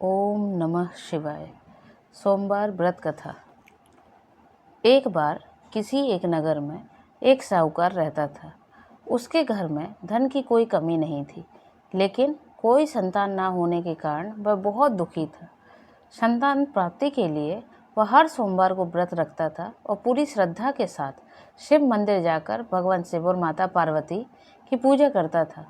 ओम नमः शिवाय। सोमवार व्रत कथा। एक बार किसी एक नगर में एक साहूकार रहता था। उसके घर में धन की कोई कमी नहीं थी, लेकिन कोई संतान ना होने के कारण वह बहुत दुखी था। संतान प्राप्ति के लिए वह हर सोमवार को व्रत रखता था और पूरी श्रद्धा के साथ शिव मंदिर जाकर भगवान शिव और माता पार्वती की पूजा करता था।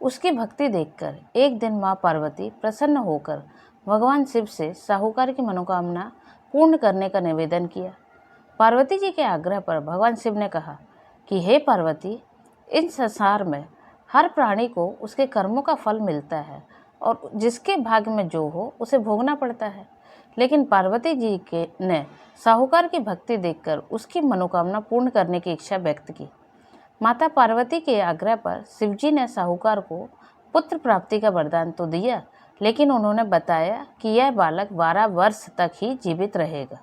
उसकी भक्ति देखकर एक दिन माँ पार्वती प्रसन्न होकर भगवान शिव से साहूकार की मनोकामना पूर्ण करने का निवेदन किया। पार्वती जी के आग्रह पर भगवान शिव ने कहा कि हे पार्वती, इन संसार में हर प्राणी को उसके कर्मों का फल मिलता है और जिसके भाग्य में जो हो उसे भोगना पड़ता है। लेकिन पार्वती जी के ने साहूकार की भक्ति देखकर उसकी मनोकामना पूर्ण करने की इच्छा व्यक्त की। माता पार्वती के आग्रह पर शिवजी ने साहूकार को पुत्र प्राप्ति का वरदान तो दिया, लेकिन उन्होंने बताया कि यह बालक 12 वर्ष तक ही जीवित रहेगा।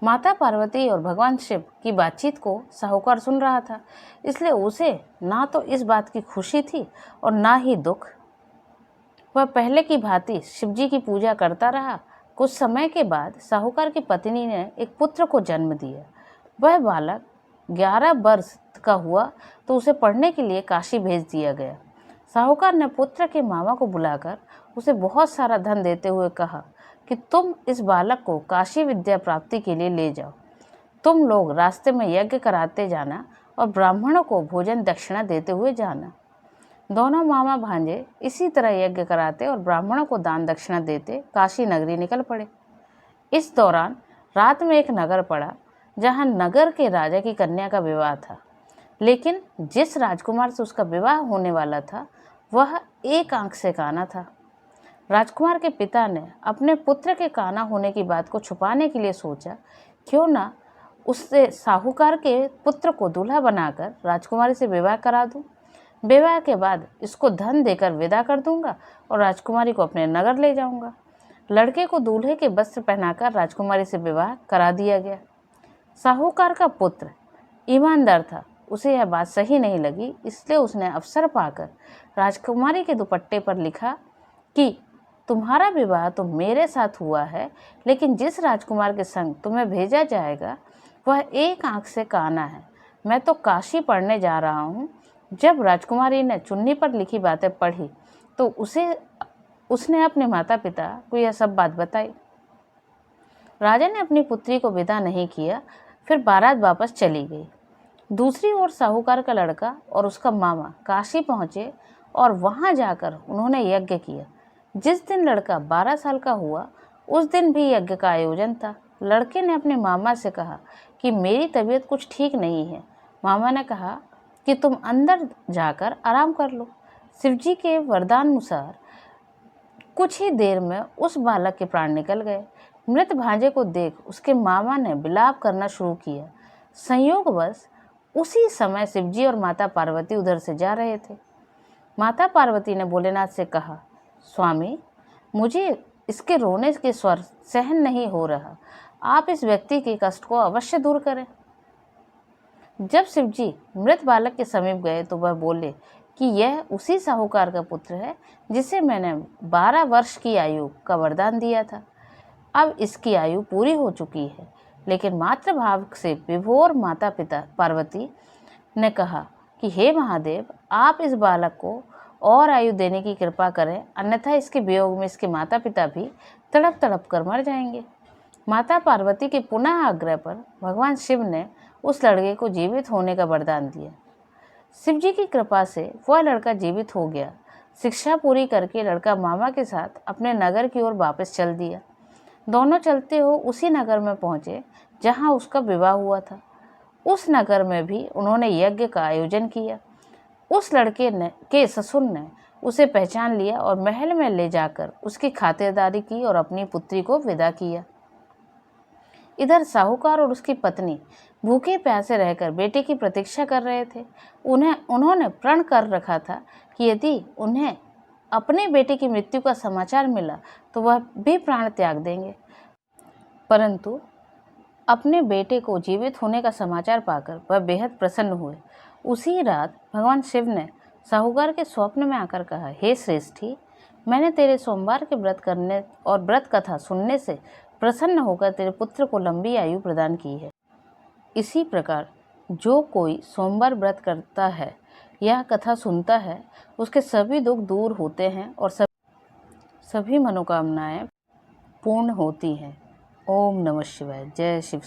माता पार्वती और भगवान शिव की बातचीत को साहूकार सुन रहा था, इसलिए उसे ना तो इस बात की खुशी थी और ना ही दुख। वह पहले की भांति शिवजी की पूजा करता रहा। कुछ समय के बाद साहूकार की पत्नी ने एक पुत्र को जन्म दिया। वह बालक 11 वर्ष का हुआ तो उसे पढ़ने के लिए काशी भेज दिया गया। साहूकार ने पुत्र के मामा को बुलाकर उसे बहुत सारा धन देते हुए कहा कि तुम इस बालक को काशी विद्या प्राप्ति के लिए ले जाओ। तुम लोग रास्ते में यज्ञ कराते जाना और ब्राह्मणों को भोजन दक्षिणा देते हुए जाना। दोनों मामा भांजे इसी तरह यज्ञ कराते और ब्राह्मणों को दान दक्षिणा देते काशी नगरी निकल पड़े। इस दौरान रात में एक नगर पड़ा जहां नगर के राजा की कन्या का विवाह था, लेकिन जिस राजकुमार से उसका विवाह होने वाला था वह एक आंख से काना था। राजकुमार के पिता ने अपने पुत्र के काना होने की बात को छुपाने के लिए सोचा, क्यों ना उससे साहूकार के पुत्र को दूल्हा बनाकर राजकुमारी से विवाह करा दूं। विवाह के बाद इसको धन देकर विदा कर दूंगा और राजकुमारी को अपने नगर ले जाऊंगा। लड़के को दूल्हे के वस्त्र पहनाकर राजकुमारी से विवाह करा दिया गया। साहूकार का पुत्र ईमानदार था, उसे यह बात सही नहीं लगी, इसलिए उसने अवसर पाकर राजकुमारी के दुपट्टे पर लिखा कि तुम्हारा विवाह तो मेरे साथ हुआ है, लेकिन जिस राजकुमार के संग तुम्हें भेजा जाएगा वह एक आंख से काना है। मैं तो काशी पढ़ने जा रहा हूँ। जब राजकुमारी ने चुन्नी पर लिखी बातें पढ़ी तो उसने अपने माता पिता को यह सब बात बताई। राजा ने अपनी पुत्री को विदा नहीं किया, फिर बारात वापस चली गई। दूसरी ओर साहूकार का लड़का और उसका मामा काशी पहुंचे और वहां जाकर उन्होंने यज्ञ किया। जिस दिन लड़का 12 साल का हुआ उस दिन भी यज्ञ का आयोजन था। लड़के ने अपने मामा से कहा कि मेरी तबीयत कुछ ठीक नहीं है। मामा ने कहा कि तुम अंदर जाकर आराम कर लो। शिवजी के वरदान अनुसार कुछ ही देर में उस बालक के प्राण निकल गए। मृत भांजे को देख उसके मामा ने विलाप करना शुरू किया। संयोगवश उसी समय शिवजी और माता पार्वती उधर से जा रहे थे। माता पार्वती ने भोलेनाथ से कहा, स्वामी, मुझे इसके रोने के स्वर सहन नहीं हो रहा, आप इस व्यक्ति के कष्ट को अवश्य दूर करें। जब शिवजी मृत बालक के समीप गए तो वह बोले कि यह उसी साहूकार का पुत्र है जिसे मैंने 12 वर्ष की आयु का वरदान दिया था। अब इसकी आयु पूरी हो चुकी है। लेकिन मातृभाव से विभोर माता पिता पार्वती ने कहा कि हे महादेव, आप इस बालक को और आयु देने की कृपा करें, अन्यथा इसके वियोग में इसके माता पिता भी तड़प तड़प कर मर जाएंगे। माता पार्वती के पुनः आग्रह पर भगवान शिव ने उस लड़के को जीवित होने का वरदान दिया। शिव जी की कृपा से वह लड़का जीवित हो गया। शिक्षा पूरी करके लड़का मामा के साथ अपने नगर की ओर वापस चल दिया। दोनों चलते हो उसी नगर में पहुंचे जहां उसका विवाह हुआ था। उस नगर में भी उन्होंने यज्ञ का आयोजन किया। उस लड़के के ससुर ने उसे पहचान लिया और महल में ले जाकर उसकी खातिरदारी की और अपनी पुत्री को विदा किया। इधर साहूकार और उसकी पत्नी भूखे प्यासे रहकर बेटे की प्रतीक्षा कर रहे थे। उन्होंने प्रण कर रखा था कि यदि उन्हें अपने बेटे की मृत्यु का समाचार मिला तो वह भी प्राण त्याग देंगे। परंतु अपने बेटे को जीवित होने का समाचार पाकर वह बेहद प्रसन्न हुए। उसी रात भगवान शिव ने साहूकार के स्वप्न में आकर कहा, हे श्रेष्ठी, मैंने तेरे सोमवार के व्रत करने और व्रत कथा सुनने से प्रसन्न होकर तेरे पुत्र को लंबी आयु प्रदान की है। इसी प्रकार जो कोई सोमवार व्रत करता है, यह कथा सुनता है, उसके सभी दुख दूर होते हैं और सभी मनोकामनाएं पूर्ण होती हैं। ओम नमः शिवाय। जय शिव।